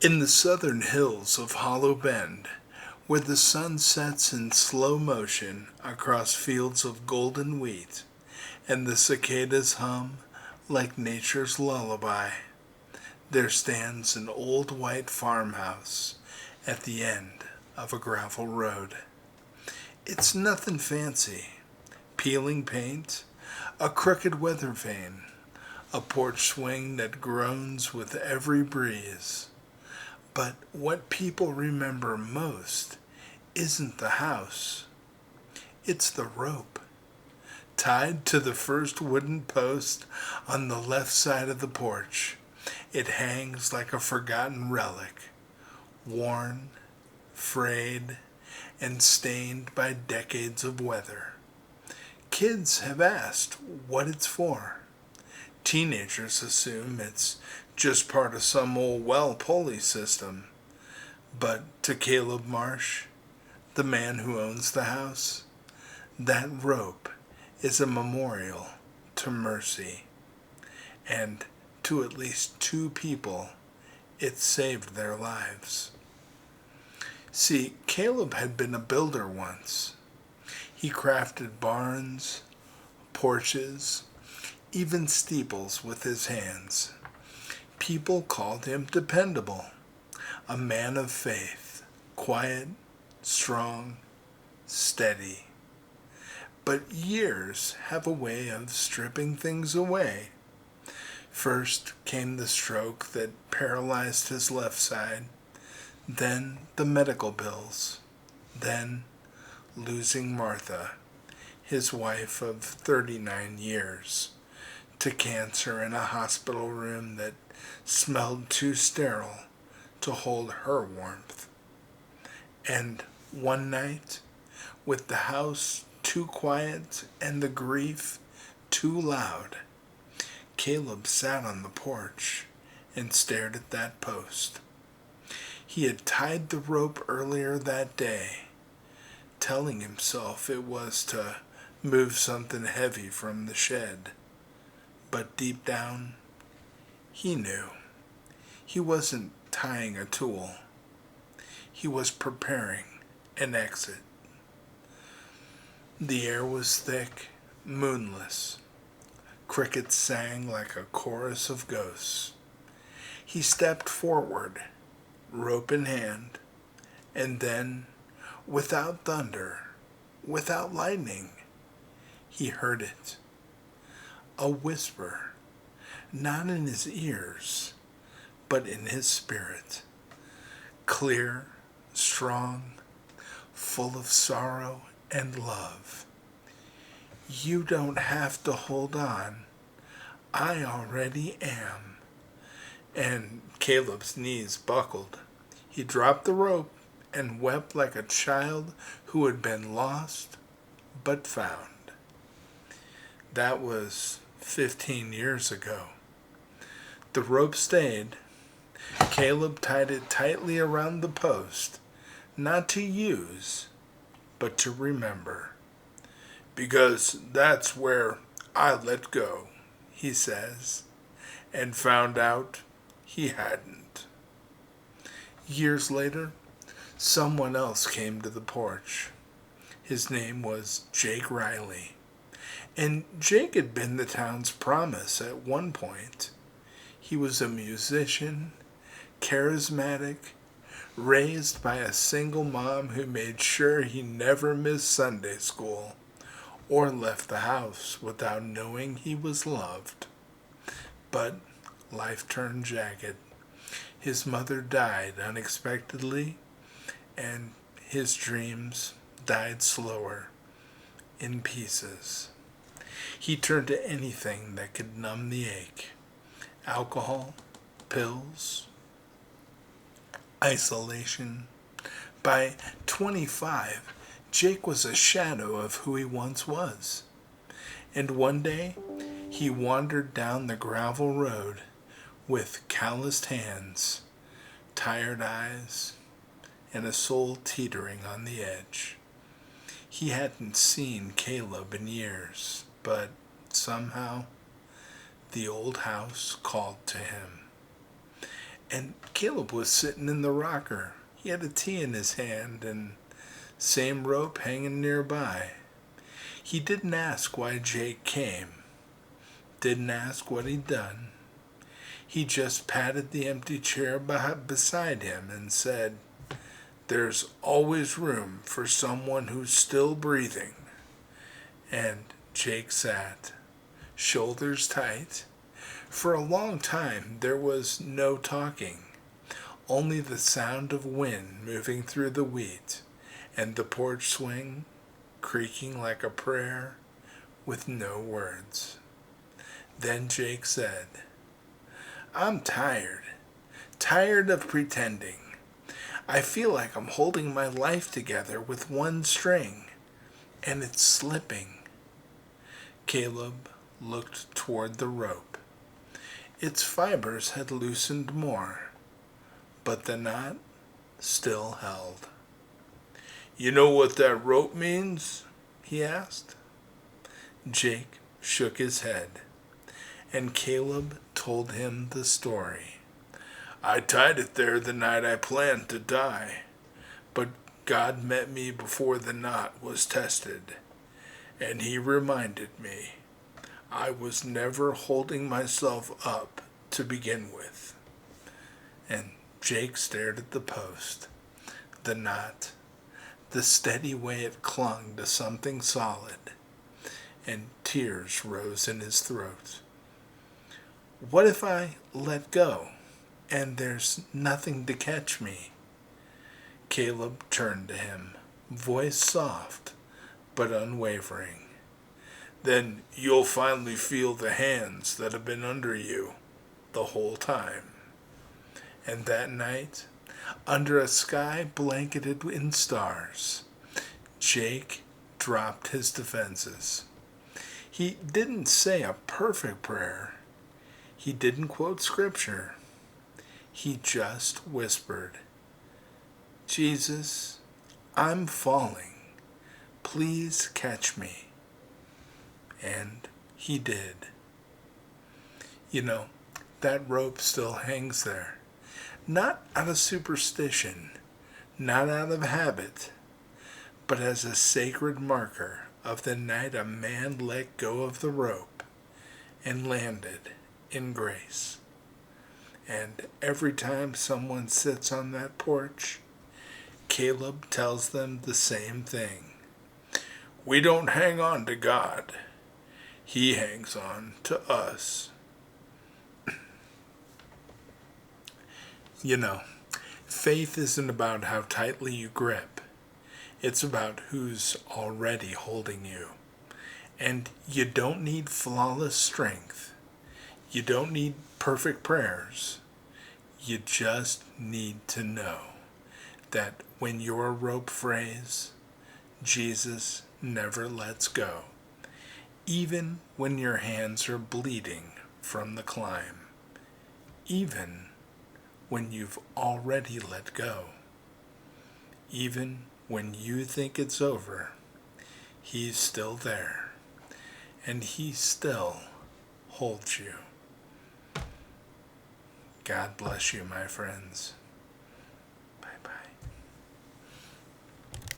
In the southern hills of Hollow Bend, where the sun sets in slow motion across fields of golden wheat, and the cicadas hum like nature's lullaby, there stands an old white farmhouse at the end of a gravel road. It's nothing fancy. Peeling paint, a crooked weather vane, a porch swing that groans with every breeze. But what people remember most isn't the house, it's the rope tied to the first wooden post on the left side of the porch. It hangs like a forgotten relic, worn, frayed, and stained by decades of weather. Kids have asked what it's for. Teenagers assume it's just part of some old well pulley system. But to Caleb Marsh, the man who owns the house, that rope is a memorial to mercy. And to at least two people, it saved their lives. See, Caleb had been a builder once. He crafted barns, porches, even steeples with his hands. People called him dependable, a man of faith, quiet, strong, steady. But years have a way of stripping things away. First came the stroke that paralyzed his left side, then the medical bills, then losing Martha, his wife of 39 years, to cancer in a hospital room that smelled too sterile to hold her warmth. And one night, with the house too quiet and the grief too loud, Caleb sat on the porch and stared at that post. He had tied the rope earlier that day, telling himself it was to move something heavy from the shed. But deep down, he knew. He wasn't tying a tool. He was preparing an exit. The air was thick, moonless. Crickets sang like a chorus of ghosts. He stepped forward, rope in hand, and then, without thunder, without lightning, he heard it. A whisper, not in his ears, but in his spirit. Clear, strong, full of sorrow and love. You don't have to hold on. I already am. And Caleb's knees buckled. He dropped the rope and wept like a child who had been lost but found. That was 15 years ago. The rope stayed. Caleb tied it tightly around the post, not to use, but to remember. Because that's where I let go, he says, and found out he hadn't. Years later, someone else came to the porch. His name was Jake Riley. And Jake had been the town's promise at one point. He was a musician, charismatic, raised by a single mom who made sure he never missed Sunday school or left the house without knowing he was loved. But life turned jagged. His mother died unexpectedly, and his dreams died slower, in pieces. He turned to anything that could numb the ache. Alcohol, pills, isolation. By 25, Jake was a shadow of who he once was. And one day, he wandered down the gravel road with calloused hands, tired eyes, and a soul teetering on the edge. He hadn't seen Caleb in years, but somehow the old house called to him. And Caleb was sitting in the rocker. He had a tea in his hand and same rope hanging nearby. He didn't ask why Jake came, didn't ask what he'd done. He just patted the empty chair beside him and said, "There's always room for someone who's still breathing." And Jake sat, shoulders tight. For a long time there was no talking, only the sound of wind moving through the wheat and the porch swing creaking like a prayer with no words. Then Jake said, "I'm tired of pretending. I feel like I'm holding my life together with one string, and it's slipping." Caleb looked toward the rope. Its fibers had loosened more, but the knot still held. "You know what that rope means?" he asked. Jake shook his head, and Caleb told him the story. "I tied it there the night I planned to die, but God met me before the knot was tested, and he reminded me I was never holding myself up to begin with." And Jake stared at the post, the knot, the steady way it clung to something solid, and tears rose in his throat. "What if I let go, and there's nothing to catch me?" Caleb turned to him, voice soft but unwavering. "Then you'll finally feel the hands that have been under you the whole time." And that night, under a sky blanketed in stars, Jake dropped his defenses. He didn't say a perfect prayer. He didn't quote scripture. He just whispered, "Jesus, I'm falling. Please catch me." And he did. You know, that rope still hangs there. Not out of superstition, not out of habit, but as a sacred marker of the night a man let go of the rope and landed in grace. And every time someone sits on that porch, Caleb tells them the same thing. We don't hang on to God. He hangs on to us. You know, faith isn't about how tightly you grip. It's about who's already holding you. And you don't need flawless strength. You don't need perfect prayers. You just need to know that when your rope frays, Jesus never lets go, even when your hands are bleeding from the climb, even when you've already let go, even when you think it's over, he's still there, and he still holds you. God bless you, my friends.